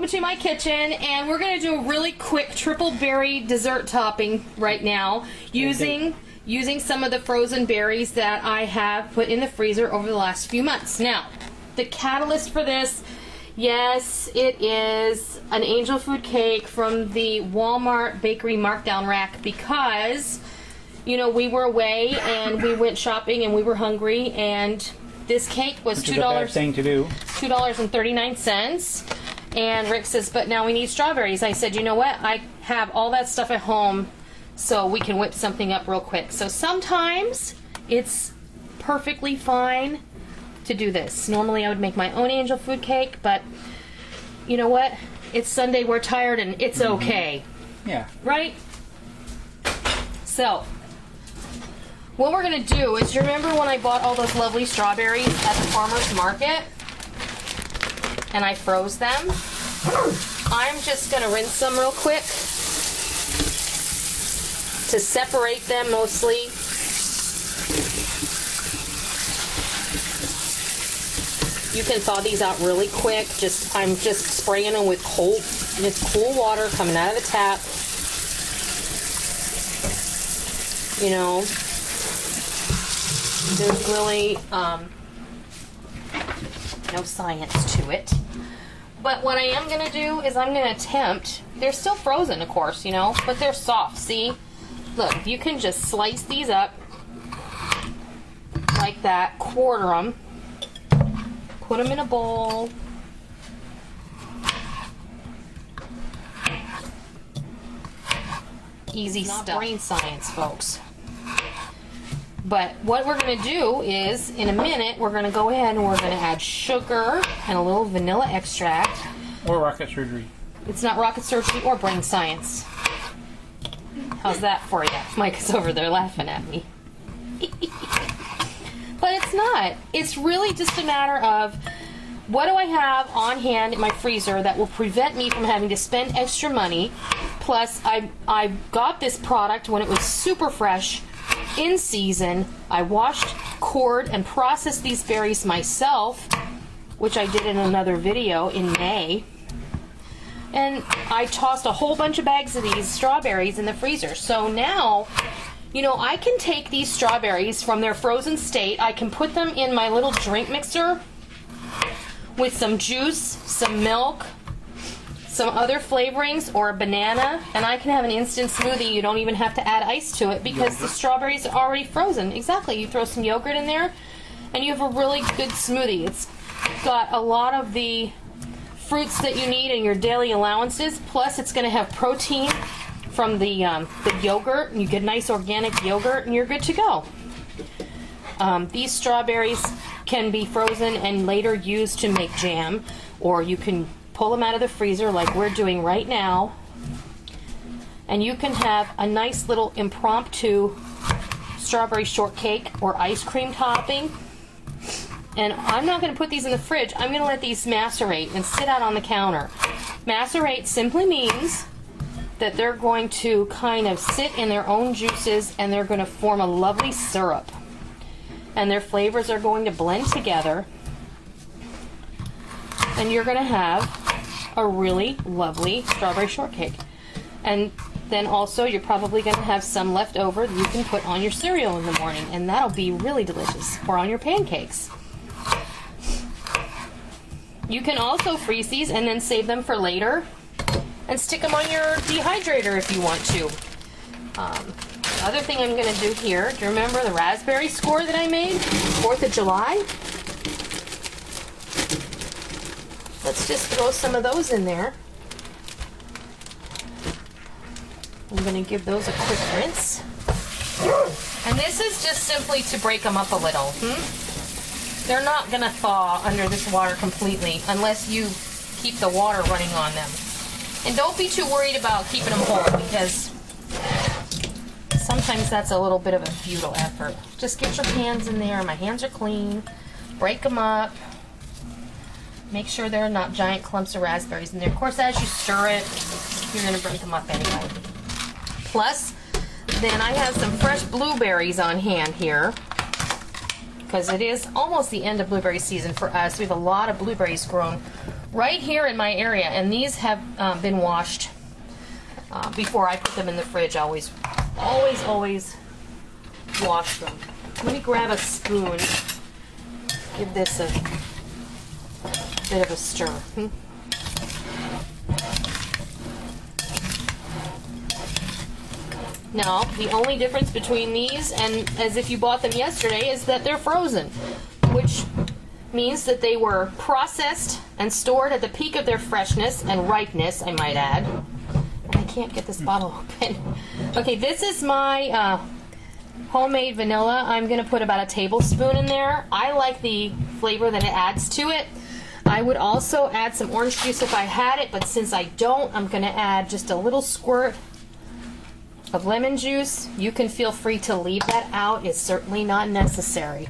welcome to my kitchen, and we're going to do a really quick triple berry dessert topping right now using some of the frozen berries that I have put in the freezer over the last few months. Now, the catalyst for this, yes, it is an angel food cake from the Wal-Mart bakery markdown rack because, you know, we were away and we went shopping and we were hungry, and this cake was $2. Which is a bad thing to do. $2.39. And Rick says, but now we need strawberries. I said, you know what? I have all that stuff at home, so we can whip something up real quick. So sometimes it's perfectly fine to do this. Normally I would make my own angel food cake, but you know what? It's Sunday, we're tired, and it's okay. Yeah. Right? So, what we're going to do is, you remember when I bought all those lovely strawberries at the farmer's market? And I froze them. I'm just going to rinse them real quick to separate them mostly. You can thaw these out really quick. I'm just spraying them with cool water coming out of the tap. You know, there's really no science to it. But what I am going to do is I'm going to attempt, they're still frozen of course, you know, but they're soft, see? Look, you can just slice these up like that, quarter them, put them in a bowl. Easy stuff. Not brain science, folks. But what we're going to do is, in a minute, we're going to go ahead and we're going to add sugar and a little vanilla extract. Or rocket surgery. It's not rocket surgery or brain science. How's that for you? Mike is over there laughing at me. But it's not. It's really just a matter of, what do I have on hand in my freezer that will prevent me from having to spend extra money? Plus, I got this product when it was super fresh, in season. I washed, cored, and processed these berries myself, which I did in another video in May. And I tossed a whole bunch of bags of these strawberries in the freezer. So now, you know, I can take these strawberries from their frozen state, I can put them in my little drink mixer with some juice, some milk, some other flavorings, or a banana, and I can have an instant smoothie. You don't even have to add ice to it because the strawberries are already frozen. Exactly. You throw some yogurt in there and you have a really good smoothie. It's got a lot of the fruits that you need in your daily allowances, plus it's going to have protein from the yogurt, and you get nice organic yogurt, and you're good to go. These strawberries can be frozen and later used to make jam, or you can pull them out of the freezer like we're doing right now, and you can have a nice little impromptu strawberry shortcake or ice cream topping. And I'm not going to put these in the fridge. I'm going to let these macerate and sit out on the counter. Macerate simply means that they're going to kind of sit in their own juices, and they're going to form a lovely syrup, and their flavors are going to blend together, and you're going to have a really lovely strawberry shortcake. And then also you're probably going to have some left over that you can put on your cereal in the morning, and that'll be really delicious, or on your pancakes. You can also freeze these and then save them for later and stick them on your dehydrator if you want to. The other thing I'm going to do here, do you remember the raspberry score that I made 4th of July? Let's just throw some of those in there. I'm going to give those a quick rinse. And this is just simply to break them up a little. They're not going to thaw under this water completely unless you keep the water running on them. And don't be too worried about keeping them whole, because sometimes that's a little bit of a futile effort. Just get your hands in there. My hands are clean. Break them up. Make sure there are not giant clumps of raspberries in there. Of course, as you stir it, you're going to break them up anyway. Plus, then I have some fresh blueberries on hand here, because it is almost the end of blueberry season for us. We have a lot of blueberries grown right here in my area, and these have been washed before I put them in the fridge. Always wash them. Let me grab a spoon. Give this a bit of a stir. Now, the only difference between these and as if you bought them yesterday is that they're frozen, which means that they were processed and stored at the peak of their freshness and ripeness, I might add. And I can't get this bottle open. Okay, this is my homemade vanilla. I'm going to put about a tablespoon in there. I like the flavor that it adds to it. I would also add some orange juice if I had it, but since I don't, I'm going to add just a little squirt of lemon juice. You can feel free to leave that out. It's certainly not necessary.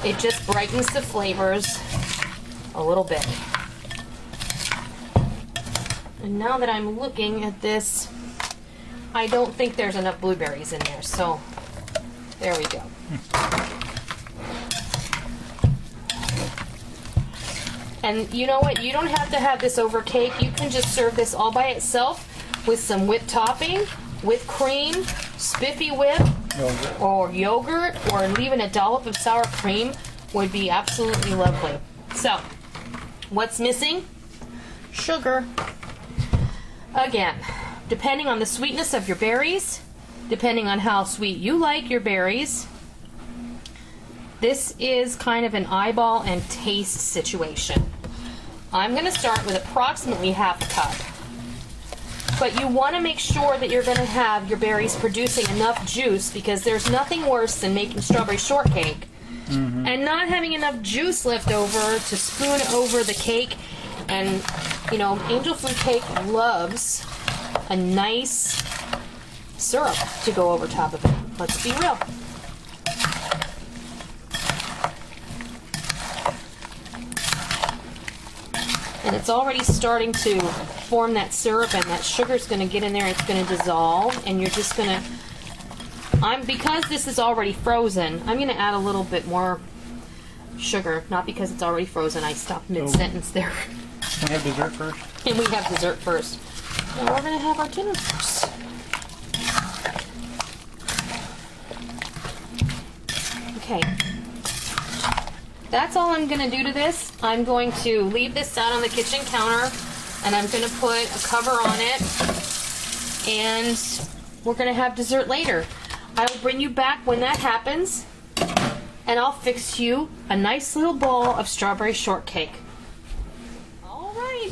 It just brightens the flavors a little bit. And now that I'm looking at this, I don't think there's enough blueberries in there, so there we go. And you know what? You don't have to have this over cake. You can just serve this all by itself with some whipped topping, with cream, spiffy whip, or yogurt, or even a dollop of sour cream would be absolutely lovely. So, what's missing? Sugar. Again, depending on the sweetness of your berries, depending on how sweet you like your berries, this is kind of an eyeball and taste situation. I'm going to start with approximately half a cup. But you want to make sure that you're going to have your berries producing enough juice, because there's nothing worse than making strawberry shortcake and not having enough juice left over to spoon over the cake. And, you know, angel food cake loves a nice syrup to go over top of it. Let's be real. And it's already starting to form that syrup, and that sugar's going to get in there. It's going to dissolve, and you're just going to... because this is already frozen, I'm going to add a little bit more sugar. Not because it's already frozen. I stopped mid-sentence there. We have dessert first. And we have dessert first. And we're going to have our dinner first. Okay. That's all I'm going to do to this. I'm going to leave this out on the kitchen counter, and I'm going to put a cover on it, and we're going to have dessert later. I will bring you back when that happens, and I'll fix you a nice little bowl of strawberry shortcake. All right,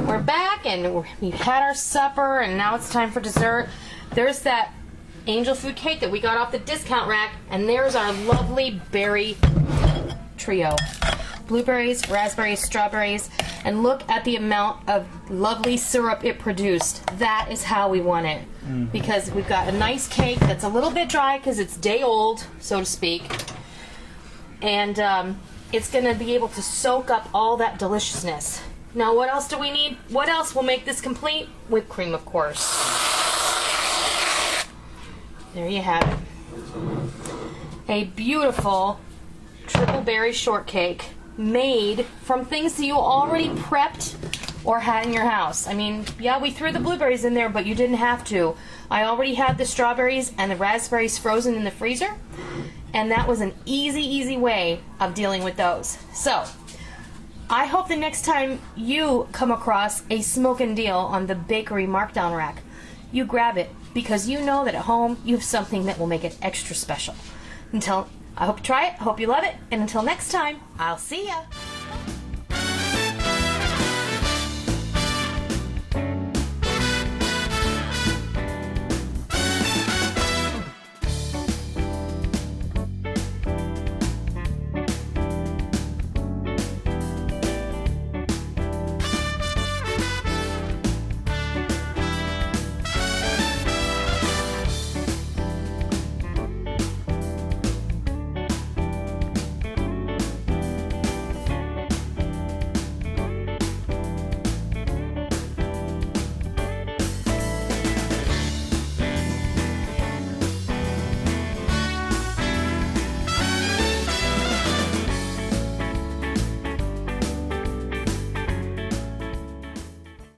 we're back, and we've had our supper, and now it's time for dessert. There's that angel food cake that we got off the discount rack, and there's our lovely berry trio. Blueberries, raspberries, strawberries, and look at the amount of lovely syrup it produced. That is how we want it. Because we've got a nice cake that's a little bit dry because it's day old, so to speak. And it's going to be able to soak up all that deliciousness. Now, what else do we need? What else will make this complete? Whipped cream, of course. There you have it. A beautiful Triple Berry Shortcake made from things that you already prepped or had in your house. I mean, yeah, we threw the blueberries in there, but you didn't have to. I already had the strawberries and the raspberries frozen in the freezer, and that was an easy way of dealing with those. So, I hope the next time you come across a smokin' deal on the bakery markdown rack, you grab it, because you know that at home you have something that will make it extra special. I hope you try it, I hope you love it, and until next time, I'll see ya!